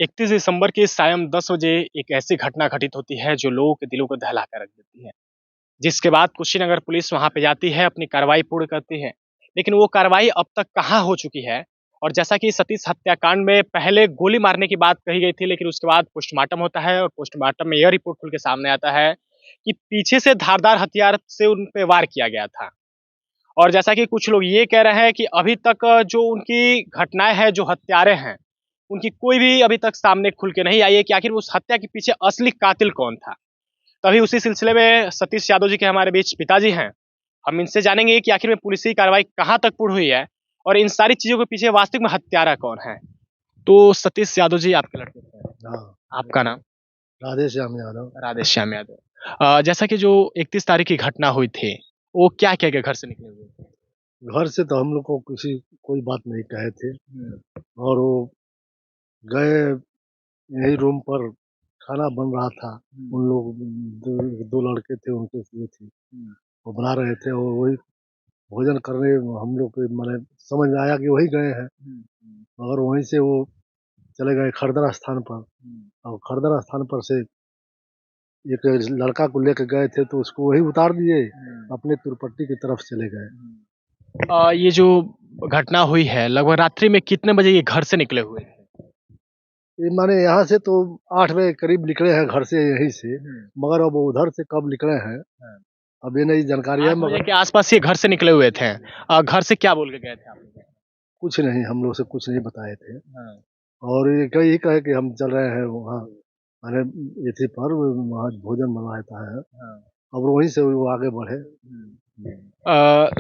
31 दिसंबर की सायं 10 बजे एक ऐसी घटना घटित होती है जो लोगों के दिलों को दहला कर रख देती है। जिसके बाद कुशीनगर पुलिस वहाँ पे जाती है, अपनी कार्रवाई पूर्ण करती है। लेकिन वो कार्रवाई अब तक कहाँ हो चुकी है? और जैसा कि सतीश हत्याकांड में पहले गोली मारने की बात कही गई थी, लेकिन उसके बाद पोस्टमार्टम होता है और पोस्टमार्टम में यह रिपोर्ट खुल के सामने आता है कि पीछे से धारदार हथियार से उन पे वार किया गया था। और जैसा कि कुछ लोग ये कह रहे हैं कि अभी तक जो उनकी घटनाएँ हैं, जो हत्यारे हैं, उनकी कोई भी अभी तक सामने खुल के नहीं आई है कि आखिर उस हत्या के पीछे असली कातिल कौन था। तभी उसी सिलसिले में सतीश यादव जी के हमारे बीच पिताजी हैं। हम इनसे जानेंगे कि आखिर में पुलिस की कार्रवाई कहाँ तक पूर्ण हुई है और इन सारी चीज़ों के पीछे वास्तविक में हत्यारा कौन है। तो सतीश यादव जी आपके लड़के थे। हाँ, आपका नाम? राधे श्याम यादव। राधेश्याम यादव। जैसा कि जो 31 तारीख की घटना हुई थी, वो क्या कह के घर से निकले हुए थे? घर से तो हम लोग को कोई बात नहीं कहे थे हुँ, और वो गए यही रूम पर खाना बन रहा था। हुँ, उन लोग 2 लड़के थे उनके ये थी, हुँ, वो बना रहे थे और वही भोजन करने हम लोग को माने समझ में आया कि वही गए हैं। हुँ, हुँ, मगर वहीं से वो चले गए खरदर स्थान पर हुँ, और खरदर स्थान पर से एक लड़का को लेके गए थे तो उसको वही उतार दिए, हुँ, अपने तुरपट्टी की तरफ चले गए। हुँ। ये जो घटना हुई है लगभग रात्रि में कितने बजे ये घर से निकले हुए थे? ये माने यहाँ से तो 8 बजे करीब निकले हैं घर से यहीं से, हुँ, मगर अब उधर से कब निकले हैं, हाँ। अब ये नहीं जानकारी है 8 बजे मगर के आस-पास ये घर से निकले हुए थे। घर से क्या बोल के गए थे आप लोग? कुछ नहीं हम लोग से कुछ नहीं बताए थे हाँ, और ये यही कहे कि हम चल रहे हैं वहाँ माने एथी पर वहाँ भोजन बनवाता है, हाँ। अब वहीं से वो आगे बढ़े।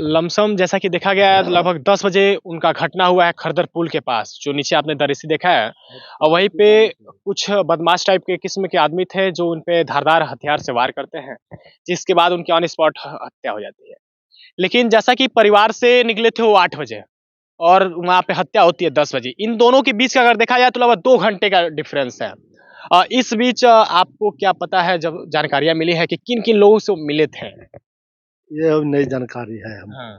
लमसम जैसा कि देखा गया है लगभग 10 बजे उनका घटना हुआ है खरदर पुल के पास, जो नीचे आपने दृश्य देखा है। और वहीं पे कुछ बदमाश टाइप के किस्म के आदमी थे जो उन पे धारदार हथियार से वार करते हैं, जिसके बाद उनकी ऑन स्पॉट ह हत्या हो जाती है। लेकिन जैसा कि परिवार से निकले थे वो 8 बजे और वहाँ पे हत्या होती है 10 बजे। इन दोनों के बीच का अगर देखा जाए तो लगभग 2 घंटे का डिफरेंस है। इस बीच आपको क्या पता है जब जानकारियाँ मिली है कि किन-किन लोगों से वो मिले थे? ये अब नई जानकारी है हमको। हाँ।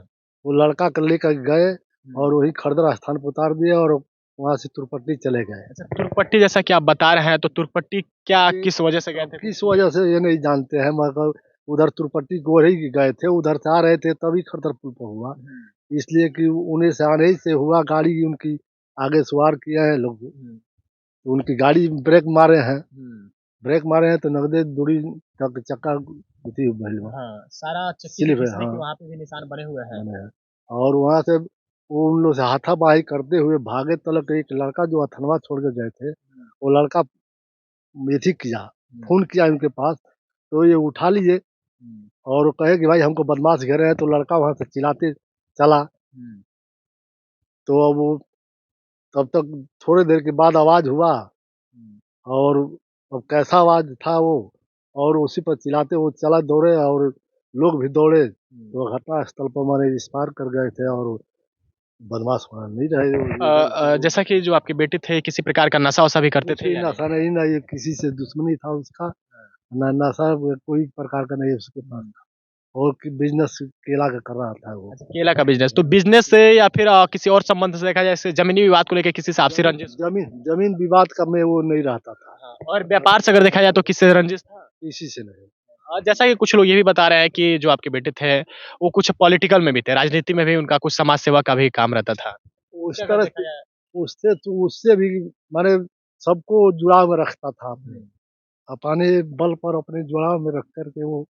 वो लड़का को लेकर गए हुँ। और वहीं खरदर स्थान पर उतार दिए और वहाँ से तुरपट्टी चले गए। अच्छा, तुरपट्टी जैसा कि आप बता रहे हैं, तो तुरपट्टी क्या ये किस वजह से गए अब थे कुछ? किस वजह से ये नहीं जानते हैं मगर उधर तुरपट्टी को ही गए थे, उधर से आ रहे थे तभी खरदर पुल पर हुआ। हुँ, इसलिए कि उन्हीं से आने ही से हुआ, गाड़ी उनकी आगे सवार किए हैं लोग, हुँ, तो उनकी गाड़ी ब्रेक मारे हैं, हुँ। ब्रेक मारे हैं तो नगदे दूरी तक चक्का अथी भइल बा, हाँ, सारा चक्की के स्लिप है घिसने के हाँ, वहाँ पे भी निशान बने हुए हैं। बने हैं। और वहाँ से वो उन लोग से हाथापाई करते हुए भागे तलक एक लड़का जो अथनवा छोड़ के गए थे, हुँ, वो लड़का एथी किया, हुँ, फ़ोन किया उनके पास, तो ये उठा लिए हुँ, और वो कहे कि भाई हमको बदमाश घेरे हैं, तो लड़का वहाँ से चिल्लाते चला, हुँ, तो अब वो तब तक थोड़ी देर के बाद आवाज़ हुआ हुँ, और अब कैसा आवाज़ था वो और उसी पर चिल्लाते वो चला दौड़े और लोग भी दौड़े, हुँ। तो घटनास्थल पर माने एक्सपायर कर गए थे और बदमाश वहाँ नहीं रहे वो इधर से वो जैसा कि जो आपके बेटे थे, किसी प्रकार का नशा-वशा भी करते कुछ थे भी या नहीं? नशा नहीं, ना ये किसी से दुश्मनी था उसका, हाँ, ना नशा कोई प्रकार का नहीं उसके पास हुँ। था और कि बिज़नेस केला का कर रहा था वो। अच्छा, केला का बिज़नेस, तो बिज़नेस से या फिर किसी और संबंध से देखा जाए जैसे ज़मीनी विवाद को लेके किसी से आपसी रंजिश हो? ज़मीन विवाद का में वो नहीं रहता था, हाँ, और व्यापार से अगर देखा जाए तो किससे रंजिश था? किसी से नहीं। जैसा कि कुछ लोग ये भी बता रहे हैं कि जो आपके बेटे थे, वो कुछ पॉलिटिकल में भी थे, राजनीति में भी उनका कुछ समाज सेवा का भी काम रहता था। उस उससे अगर तरह देखा से जाए उससे भी माने सबको जुड़ाव में रखता था हुँ, अपने बल पर अपने जुड़ाव में रख कर के वो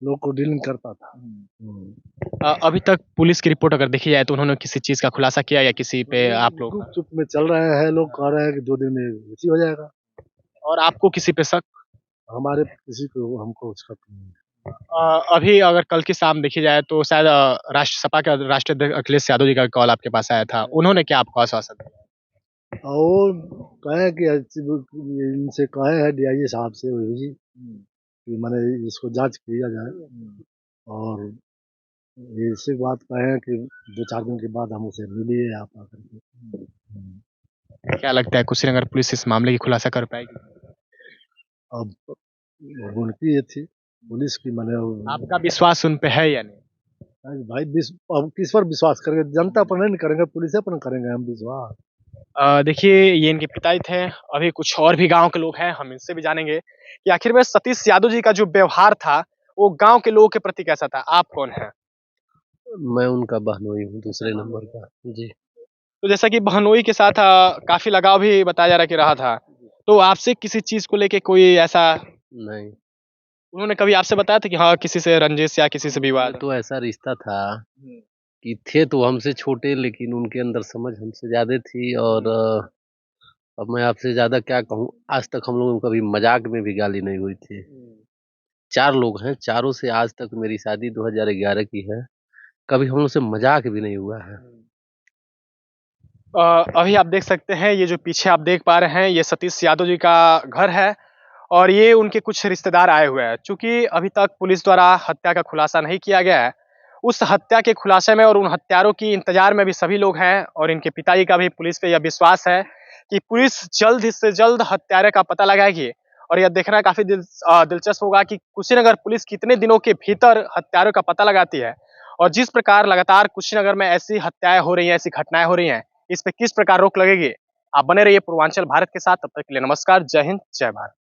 लोग को डीलिंग करता था। हुँ। हुँ। अभी तक पुलिस की रिपोर्ट अगर देखी जाए तो उन्होंने किसी चीज़ का खुलासा किया या किसी पे वही आप लोगों का गुप-चुप में चल रहे हैं, लोग हाँ, कह रहे हैं कि 2 दिन में इसी हो जाएगा। और आपको किसी पे शक? हमारे किसी को हमको शक नहीं है। अभी अगर कल की शाम देखी जाए तो शायद राष्ट्र सपा के राष्ट्रीय अध्यक्ष अखिलेश यादव जी का कॉल आपके पास आया था। उन्होंने क्या आपको आश्वासन दिया? और कहे कि इनसे कहे हैं डीआईजी साहब से वही जी हुँ, कि माने इसको जाँच किया जाए हुँ, और ऐसी बात कहे हैं कि 2-4 दिन के बाद हम उसे मिलिए आप आकर के। हुँ। हुँ। क्या लगता है कुशीनगर पुलिस इस मामले की खुलासा कर पाएगी? अब उनकी ये थी पुलिस की माने आपका विश्वास उन पे है या नहीं? भाई अब किस पर विश्वास करेंगे? जनता पर नहीं न करेंगे, पुलिसे पर न करेंगे हम विश्वास। देखिए ये इनके पिताजी थे, अभी कुछ और भी गाँव के लोग हैं, हम इनसे भी जानेंगे कि आखिर में सतीश यादव जी का जो व्यवहार था, वो गाँव के लोगों के प्रति कैसा था? आप कौन हैं? मैं उनका बहनोई हूँ दूसरे नंबर का। जी। तो जैसा कि बहनोई के साथ काफ़ी लगाव भी बताया जा रहा है कि रहा था। तो आपसे किसी चीज़ को लेके कोई ऐसा नहीं, उन्होंने कभी आपसे बताया था कि हाँ, किसी से रंजिश या किसी से ये विवाद? तो ऐसा रिश्ता था हुँ, कि थे तो हमसे छोटे लेकिन उनके अंदर समझ हमसे ज़्यादा थी और अब मैं आपसे ज़्यादा क्या कहूँ, आज तक हम लोगों को कभी मज़ाक में भी गाली नहीं हुई थी। हुँ। 4 लोग हैं, चारों से आज तक मेरी शादी 2011 की है, कभी हम लोग से मज़ाक भी नहीं हुआ है। अभी आप देख सकते हैं ये जो पीछे आप देख पा रहे हैं ये सतीश यादव जी का घर है और ये उनके कुछ रिश्तेदार आए हुए हैं। चूँकि अभी तक पुलिस द्वारा हत्या का खुलासा नहीं किया गया है, उस हत्या के खुलासे में और उन हत्यारों की इंतज़ार में भी सभी लोग हैं और इनके पिताजी का भी पुलिस पे यह विश्वास है कि पुलिस जल्द ही से जल्द हत्यारे का पता लगाएगी और यह देखना काफ़ी दिलचस्प होगा कि कुशीनगर पुलिस कितने दिनों के भीतर हत्यारों का पता लगाती है और जिस प्रकार लगातार कुशीनगर में ऐसी हत्याएँ हो रही हैं, ऐसी घटनाएँ हो रही हैं, इस पे किस प्रकार रोक लगेगी? आप बने रहिए पूर्वांचल भारत के साथ, तब तक के लिए नमस्कार, जय हिंद, जय भारत।